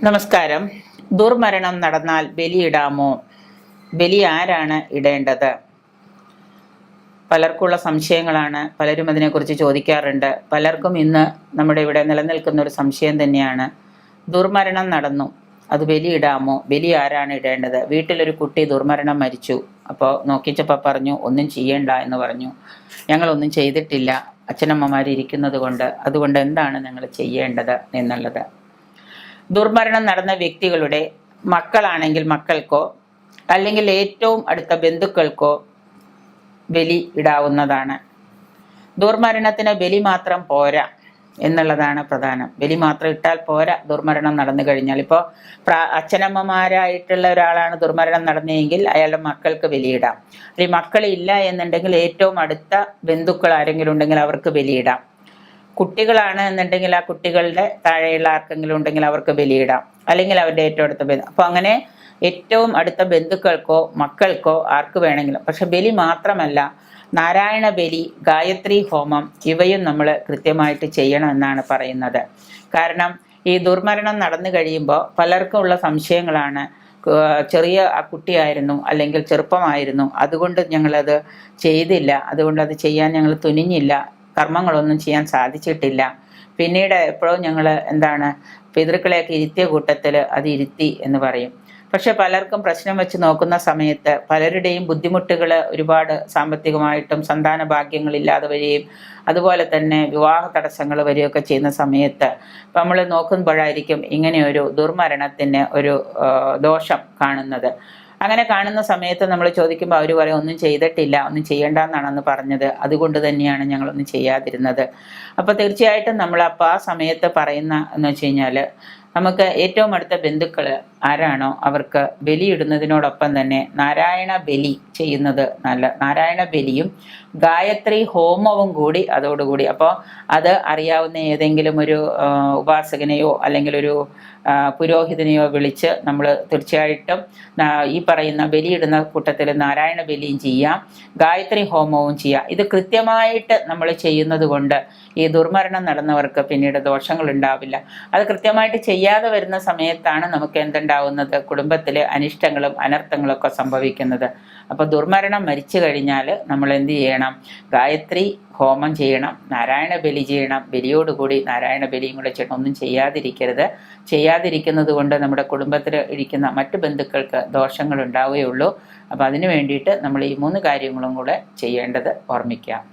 നമസ്കാരം. ദുർമരണം നടന്നാൽ ബലിയിടാമോ? ബലി ആരാണ് ഇടേണ്ടത്? പലർക്കുള്ള സംശയങ്ങളാണ്. പലരും അതിനെക്കുറിച്ച് ചോദിക്കാറുണ്ട്. പലർക്കും ഇന്ന് നമ്മുടെ ഇവിടെ നിലനിൽക്കുന്ന ഒരു സംശയം തന്നെയാണ്. ദുർമരണം നടന്നു, അത് ബലിയിടാമോ? ബലി ആരാണ് ഇടേണ്ടത്? വീട്ടിലൊരു കുട്ടി ദുർമരണം മരിച്ചു. അപ്പോൾ നോക്കിച്ചപ്പോൾ പറഞ്ഞു, ഒന്നും ചെയ്യണ്ട എന്ന് പറഞ്ഞു. ഞങ്ങളൊന്നും ചെയ്തിട്ടില്ല, അച്ഛനമ്മമാരിയ്ക്കുന്നത് കൊണ്ട്. അതുകൊണ്ട് എന്താണ് നിങ്ങൾ ചെയ്യേണ്ടത് എന്നുള്ളത്. ദുർമരണം നടന്ന വ്യക്തികളുടെ മക്കളാണെങ്കിൽ മക്കൾക്കോ അല്ലെങ്കിൽ ഏറ്റവും അടുത്ത ബന്ധുക്കൾക്കോ ബലി ഇടാവുന്നതാണ്. ദുർമരണത്തിന് ബലി മാത്രം പോരാ എന്നുള്ളതാണ് പ്രധാനം. ബലി മാത്രം ഇട്ടാൽ പോരാ ദുർമരണം നടന്നു കഴിഞ്ഞാൽ. ഇപ്പോൾ അച്ഛനമ്മമാരായിട്ടുള്ള ഒരാളാണ് ദുർമരണം നടന്നതെങ്കിൽ അയാളുടെ മക്കൾക്ക് ബലിയിടാം. അല്ലെങ്കിൽ മക്കളില്ല എന്നുണ്ടെങ്കിൽ ഏറ്റവും അടുത്ത ബന്ധുക്കൾ ആരെങ്കിലും ഉണ്ടെങ്കിൽ അവർക്ക് ബലിയിടാം. കുട്ടികളാണ് എന്നുണ്ടെങ്കിൽ ആ കുട്ടികളുടെ താഴെയുള്ള ആർക്കെങ്കിലും ഉണ്ടെങ്കിൽ അവർക്ക് ബലിയിടാം, അല്ലെങ്കിൽ അവരുടെ ഏറ്റവും അടുത്ത ബന്ധു. അപ്പോൾ അങ്ങനെ ഏറ്റവും അടുത്ത ബന്ധുക്കൾക്കോ മക്കൾക്കോ ആർക്ക് വേണമെങ്കിലും. പക്ഷെ ബലി മാത്രമല്ല, നാരായണ ബലി, ഗായത്രി ഹോമം ഇവയും നമ്മൾ കൃത്യമായിട്ട് ചെയ്യണമെന്നാണ് പറയുന്നത്. കാരണം ഈ ദുർമരണം നടന്നു കഴിയുമ്പോൾ പലർക്കും ഉള്ള സംശയങ്ങളാണ്. ചെറിയ ആ കുട്ടിയായിരുന്നു അല്ലെങ്കിൽ ചെറുപ്പമായിരുന്നു, അതുകൊണ്ട് ഞങ്ങളത് ചെയ്തില്ല, അതുകൊണ്ട് അത് ചെയ്യാൻ ഞങ്ങൾ തുനിഞ്ഞില്ല, കർമ്മങ്ങളൊന്നും ചെയ്യാൻ സാധിച്ചിട്ടില്ല. പിന്നീട് എപ്പോഴും ഞങ്ങൾ പിതൃക്കളെയൊക്കെ ഇരുത്തിയ കൂട്ടത്തിൽ അത് ഇരുത്തി എന്ന് പറയും. പക്ഷെ പലർക്കും പ്രശ്നം വെച്ച് നോക്കുന്ന സമയത്ത് പലരുടെയും ബുദ്ധിമുട്ടുകൾ ഒരുപാട് സാമ്പത്തികമായിട്ടും സന്താന ഭാഗ്യങ്ങളില്ലാതെ വരികയും അതുപോലെ തന്നെ വിവാഹ തടസ്സങ്ങൾ വരികയൊക്കെ ചെയ്യുന്ന സമയത്ത് നമ്മൾ നോക്കുമ്പോഴായിരിക്കും ഇങ്ങനെയൊരു ദുർമരണത്തിന് ഒരു ദോഷം കാണുന്നത്. അങ്ങനെ കാണുന്ന സമയത്ത് നമ്മൾ ചോദിക്കുമ്പോൾ അവർ പറയും, ഒന്നും ചെയ്തിട്ടില്ല, ഒന്നും ചെയ്യേണ്ടെന്നാണെന്ന് പറഞ്ഞത്, അതുകൊണ്ട് തന്നെയാണ് ഞങ്ങളൊന്നും ചെയ്യാതിരുന്നത്. അപ്പോൾ തീർച്ചയായിട്ടും നമ്മൾ ആ സമയത്ത് പറയുന്ന എന്ന് വെച്ച് കഴിഞ്ഞാൽ, നമുക്ക് ഏറ്റവും അടുത്ത ബന്ധുക്കൾ ആരാണോ അവർക്ക് ബലിയിടുന്നതിനോടൊപ്പം തന്നെ നാരായണ ബലി ചെയ്യുന്നത് നാരായണ ബലിയും ഗായത്രി ഹോമവും കൂടി അതോടുകൂടി. അപ്പോൾ അത് അറിയാവുന്ന ഏതെങ്കിലും ഒരു ഉപാസകനെയോ അല്ലെങ്കിൽ ഒരു പുരോഹിതനെയോ വിളിച്ച് നമ്മൾ തീർച്ചയായിട്ടും ഈ പറയുന്ന ബലിയിടുന്ന കൂട്ടത്തിൽ നാരായണ ബലിയും ചെയ്യാം, ഗായത്രി ഹോമവും ചെയ്യാം. ഇത് കൃത്യമായിട്ട് നമ്മൾ ചെയ്യുന്നത് കൊണ്ട് ഈ ദുർമരണം നടന്നവർക്ക് പിന്നീട് ദോഷങ്ങൾ ഉണ്ടാവില്ല. അത് കൃത്യമായിട്ട് ചെയ്യാതെ വരുന്ന സമയത്താണ് നമുക്ക് എന്തുണ്ടാവുന്നത്? കുടുംബത്തിലെ അനിഷ്ടങ്ങളും അനർത്ഥങ്ങളും ഒക്കെ സംഭവിക്കുന്നത്. അപ്പോൾ ദുർമരണം മരിച്ചു കഴിഞ്ഞാൽ നമ്മൾ എന്ത് ചെയ്യണം? ഗായത്രി ഹോമം ചെയ്യണം, നാരായണ ബലി ചെയ്യണം. ബലിയോടുകൂടി നാരായണ ബലിയും കൂടെ ചെയ്യണം. ഒന്നും ചെയ്യാതിരിക്കരുത്. ചെയ്യാതിരിക്കുന്നത് കൊണ്ട് നമ്മുടെ കുടുംബത്തിൽ ഇരിക്കുന്ന മറ്റു ബന്ധുക്കൾക്ക് ദോഷങ്ങൾ ഉണ്ടാവുകയുള്ളൂ. അപ്പോൾ അതിനു വേണ്ടിയിട്ട് നമ്മൾ ഈ 3 കാര്യങ്ങളും കൂടെ ചെയ്യേണ്ടത് ഓർമ്മിക്കാം.